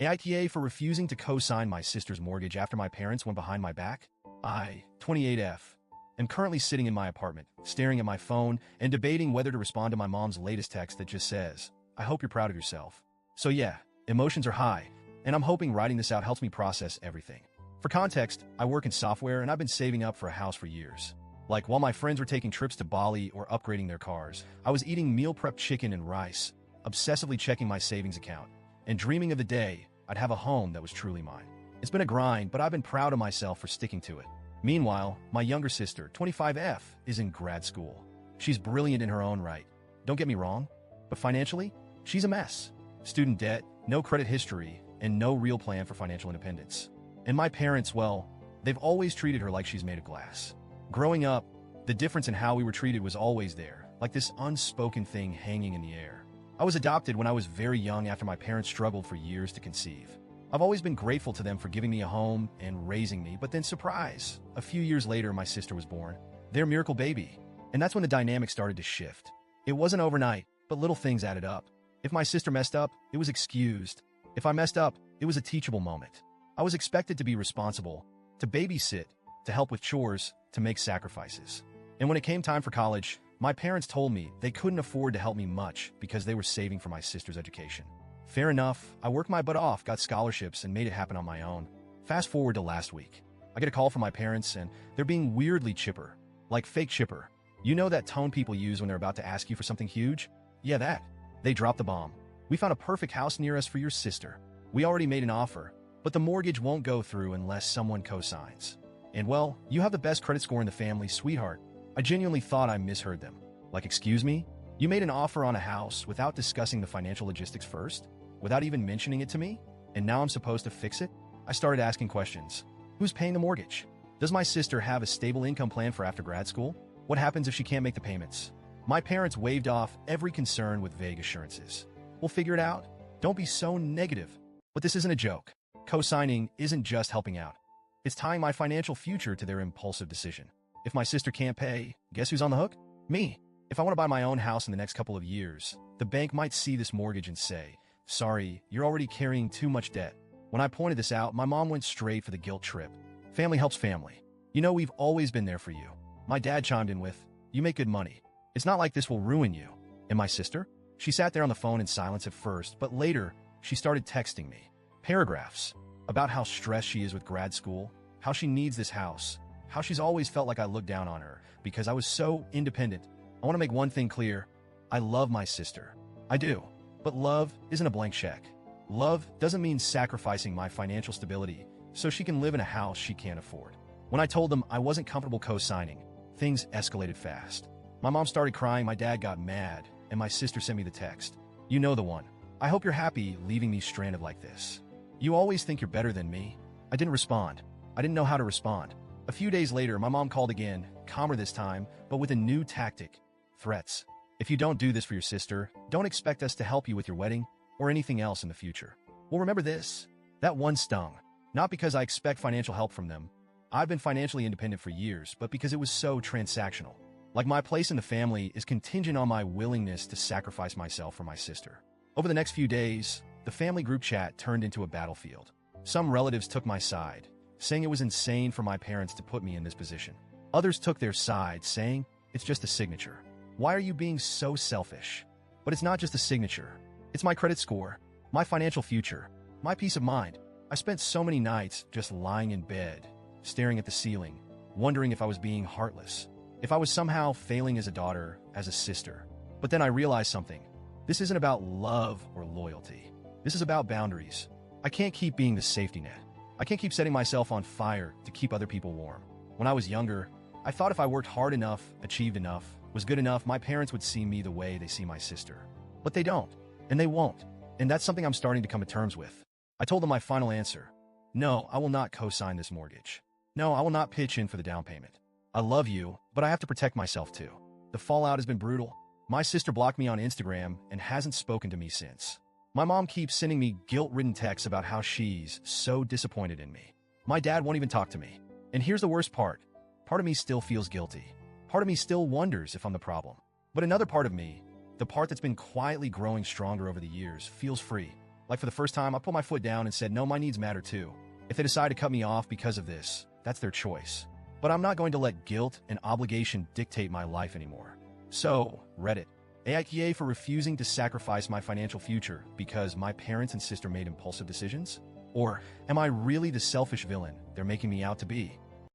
AITA for refusing to co-sign my sister's mortgage after my parents went behind my back? I, 28F, am currently sitting in my apartment, staring at my phone and debating whether to respond to my mom's latest text that just says, "I hope you're proud of yourself." So yeah, emotions are high, and I'm hoping writing this out helps me process everything. For context, I work in software and I've been saving up for a house for years. Like while my friends were taking trips to Bali or upgrading their cars, I was eating meal prep chicken and rice, obsessively checking my savings account, and dreaming of the day I'd have a home that was truly mine. It's been a grind, but I've been proud of myself for sticking to it. Meanwhile, my younger sister, 25F, is in grad school. She's brilliant in her own right. Don't get me wrong, but financially, she's a mess. Student debt, no credit history, and no real plan for financial independence. And my parents, well, they've always treated her like she's made of glass. Growing up, the difference in how we were treated was always there, like this unspoken thing hanging in the air. I was adopted when I was very young after my parents struggled for years to conceive. I've always been grateful to them for giving me a home and raising me, but then surprise, a few years later my sister was born. Their miracle baby. And that's when the dynamic started to shift. It wasn't overnight, but little things added up. If my sister messed up, it was excused. If I messed up, it was a teachable moment. I was expected to be responsible, to babysit, to help with chores, to make sacrifices. And when it came time for college, my parents told me they couldn't afford to help me much because they were saving for my sister's education. Fair enough, I worked my butt off, got scholarships, and made it happen on my own. Fast forward to last week. I get a call from my parents, and they're being weirdly chipper. Like fake chipper. You know that tone people use when they're about to ask you for something huge? Yeah, that. They dropped the bomb. "We found a perfect house near us for your sister. We already made an offer, but the mortgage won't go through unless someone co-signs. And well, you have the best credit score in the family, sweetheart." I genuinely thought I misheard them. Like, excuse me? You made an offer on a house without discussing the financial logistics first? Without even mentioning it to me? And now I'm supposed to fix it? I started asking questions. Who's paying the mortgage? Does my sister have a stable income plan for after grad school? What happens if she can't make the payments? My parents waved off every concern with vague assurances. "We'll figure it out. Don't be so negative." But this isn't a joke. Co-signing isn't just helping out. It's tying my financial future to their impulsive decision. If my sister can't pay, guess who's on the hook? Me. If I want to buy my own house in the next couple of years, the bank might see this mortgage and say, "Sorry, you're already carrying too much debt." When I pointed this out, my mom went straight for the guilt trip. Family helps family. "You know, we've always been there for you." My dad chimed in with, "You make good money. It's not like this will ruin you." And my sister? She sat there on the phone in silence at first, but later, she started texting me. Paragraphs about how stressed she is with grad school, how she needs this house, how she's always felt like I looked down on her because I was so independent. I want to make one thing clear. I love my sister. I do. But love isn't a blank check. Love doesn't mean sacrificing my financial stability so she can live in a house she can't afford. When I told them I wasn't comfortable co-signing, things escalated fast. My mom started crying, my dad got mad, and my sister sent me the text. "You know the one. I hope you're happy leaving me stranded like this. You always think you're better than me." I didn't respond. I didn't know how to respond. A few days later, my mom called again, calmer this time, but with a new tactic. Threats. "If you don't do this for your sister, don't expect us to help you with your wedding or anything else in the future." Well, remember this. That one stung. Not because I expect financial help from them. I've been financially independent for years, but because it was so transactional. Like my place in the family is contingent on my willingness to sacrifice myself for my sister. Over the next few days, the family group chat turned into a battlefield. Some relatives took my side, saying it was insane for my parents to put me in this position. Others took their side, saying, "It's just a signature. Why are you being so selfish?" But it's not just a signature. It's my credit score, my financial future, my peace of mind. I spent so many nights just lying in bed, staring at the ceiling, wondering if I was being heartless, if I was somehow failing as a daughter, as a sister. But then I realized something. This isn't about love or loyalty. This is about boundaries. I can't keep being the safety net. I can't keep setting myself on fire to keep other people warm. When I was younger, I thought if I worked hard enough, achieved enough, was good enough, my parents would see me the way they see my sister. But they don't, and they won't. And that's something I'm starting to come to terms with. I told them my final answer. No, I will not co-sign this mortgage. No, I will not pitch in for the down payment. I love you, but I have to protect myself too. The fallout has been brutal. My sister blocked me on Instagram and hasn't spoken to me since. My mom keeps sending me guilt-ridden texts about how she's so disappointed in me. My dad won't even talk to me. And here's the worst part. Part of me still feels guilty. Part of me still wonders if I'm the problem. But another part of me, the part that's been quietly growing stronger over the years, feels free. Like for the first time, I put my foot down and said, no, my needs matter too. If they decide to cut me off because of this, that's their choice. But I'm not going to let guilt and obligation dictate my life anymore. So, Reddit. AITA for refusing to sacrifice my financial future because my parents and sister made impulsive decisions? Or am I really the selfish villain they're making me out to be?